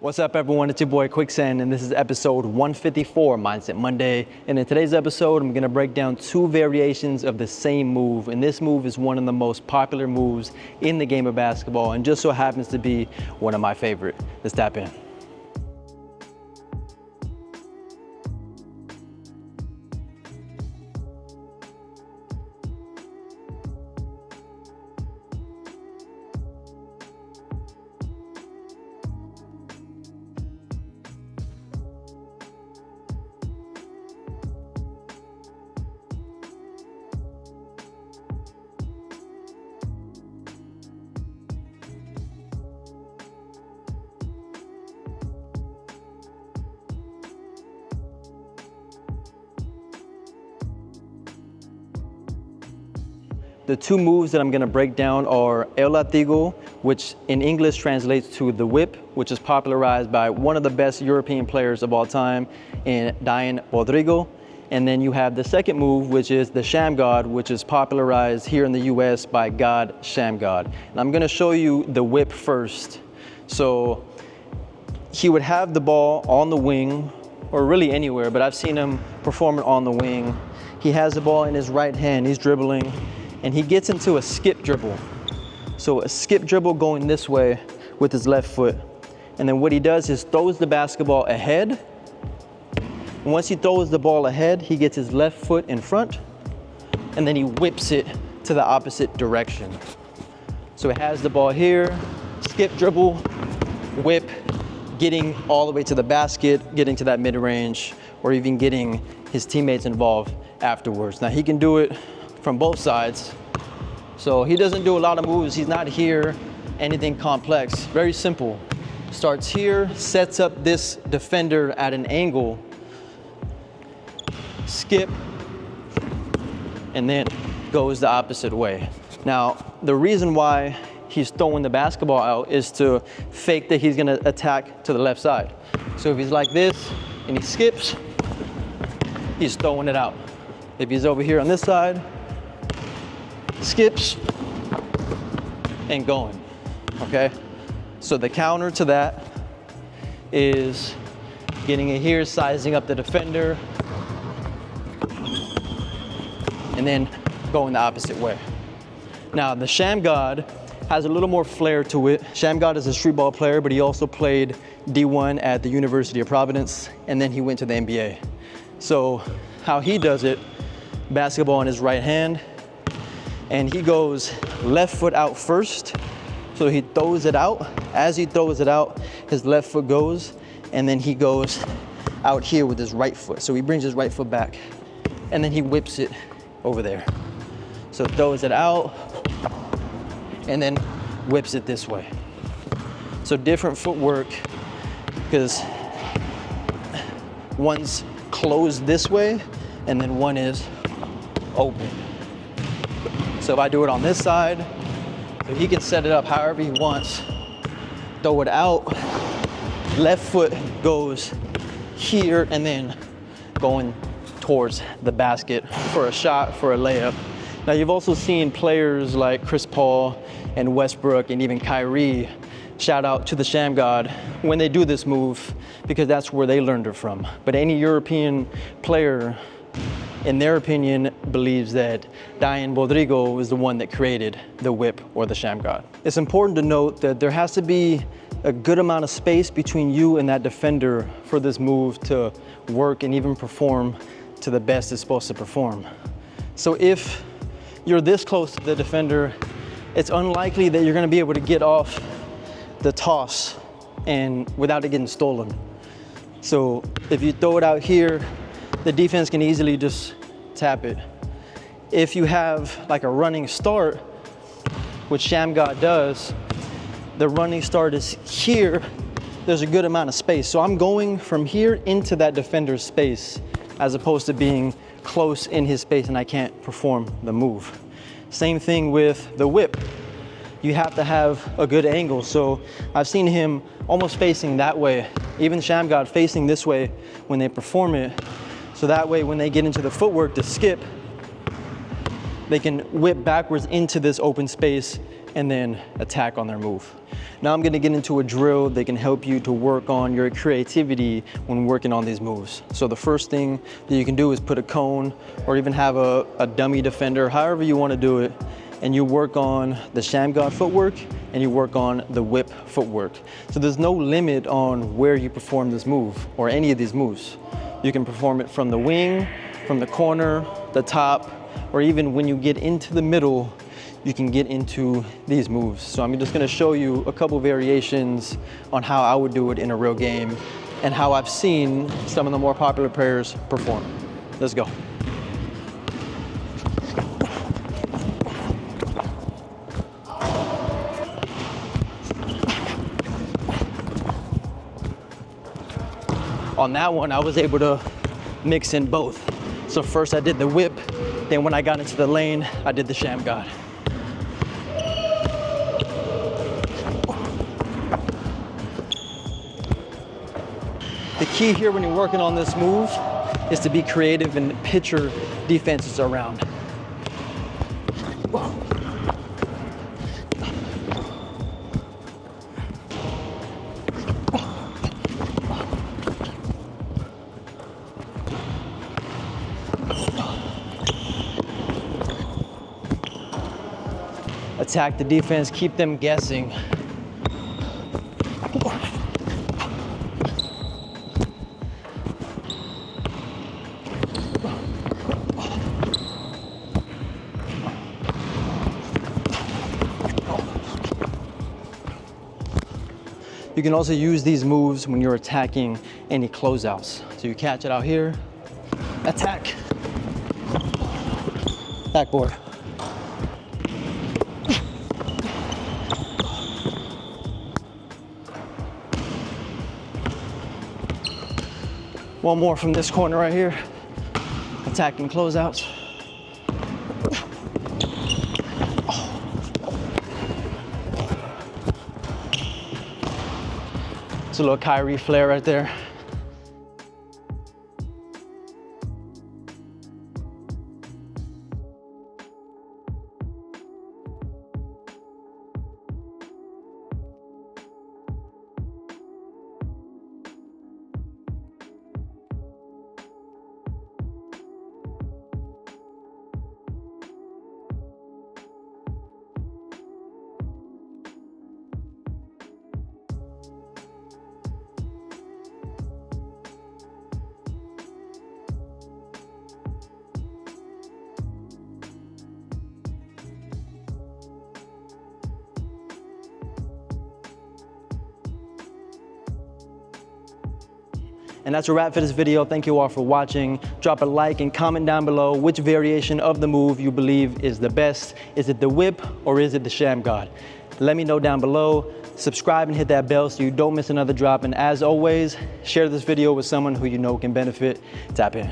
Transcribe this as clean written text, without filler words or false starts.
What's up, everyone? It's your boy Quicksand, and this is episode 154, Mindset Monday. And in today's episode, I'm gonna break down two variations of the same move. And this move is one of the most popular moves in the game of basketball, and just so happens to be one of my favorite. Let's tap in. The two moves that I'm gonna break down are El Látigo, which in English translates to the whip, which is popularized by one of the best European players of all time, in Dian Rodrigo. And then you have the second move, which is the Shamgod, which is popularized here in the US by God Shamgod. And I'm gonna show you the whip first. So he would have the ball on the wing, or really anywhere, but I've seen him perform it on the wing. He has the ball in his right hand, he's dribbling, and he gets into a skip dribble. So a skip dribble going this way with his left foot. And then what he does is throws the basketball ahead. And once he throws the ball ahead, he gets his left foot in front, and then he whips it to the opposite direction. So he has the ball here, skip dribble, whip, getting all the way to the basket, getting to that mid-range, or even getting his teammates involved afterwards. Now he can do it from both sides. So he doesn't do a lot of moves. He's not here anything complex. Very simple. Starts here, sets up this defender at an angle, skip, and then goes the opposite way. Now, the reason why he's throwing the basketball out is to fake that he's gonna attack to the left side. So if he's like this and he skips, he's throwing it out. If he's over here on this side, skips and going, okay? So the counter to that is getting it here, sizing up the defender, and then going the opposite way. Now the Shamgod has a little more flair to it. Shamgod is a street ball player, but he also played D1 at the University of Providence, and then he went to the NBA. So how he does it, basketball in his right hand, and he goes left foot out first. So he throws it out. As he throws it out, his left foot goes, and then he goes out here with his right foot. So he brings his right foot back, and then he whips it over there. So throws it out, and then whips it this way. So different footwork, because one's closed this way, and then one is open. So if I do it on this side, so he can set it up however he wants, throw it out, left foot goes here, and then going towards the basket for a shot, for a layup. Now you've also seen players like Chris Paul and Westbrook and even Kyrie, shout out to the Shamgod, when they do this move, because that's where they learned it from. But any European player, in their opinion, believes that Dian Rodrigo is the one that created the whip or the Shamgod. It's important to note that there has to be a good amount of space between you and that defender for this move to work and even perform to the best it's supposed to perform. So if you're this close to the defender, it's unlikely that you're gonna be able to get off the toss and without it getting stolen. So if you throw it out here, the defense can easily just tap it. If you have like a running start, which Shamgod does, the running start is here, there's a good amount of space. So I'm going from here into that defender's space as opposed to being close in his space and I can't perform the move. Same thing with the whip. You have to have a good angle. So I've seen him almost facing that way, even Shamgod facing this way when they perform it. So that way, when they get into the footwork to skip, they can whip backwards into this open space and then attack on their move. Now I'm gonna get into a drill that can help you to work on your creativity when working on these moves. So the first thing that you can do is put a cone or even have a dummy defender, however you wanna do it, and you work on the Shamgod footwork and you work on the whip footwork. So there's no limit on where you perform this move or any of these moves. You can perform it from the wing, from the corner, the top, or even when you get into the middle, you can get into these moves. So I'm just gonna show you a couple variations on how I would do it in a real game and how I've seen some of the more popular players perform. Let's go. On that one, I was able to mix in both. So first I did the whip, then when I got into the lane, I did the Shamgod. The key here when you're working on this move is to be creative and picture defenses around. Attack the defense, keep them guessing. You can also use these moves when you're attacking any closeouts. So you catch it out here, attack, backboard. One more from this corner right here, attacking closeouts. It's a little Kyrie flare right there. And that's a wrap for this video. Thank you all for watching. Drop a like and comment down below which variation of the move you believe is the best. Is it the whip or is it the Shamgod? Let me know down below. Subscribe and hit that bell so you don't miss another drop. And as always, share this video with someone who you know can benefit. Tap in.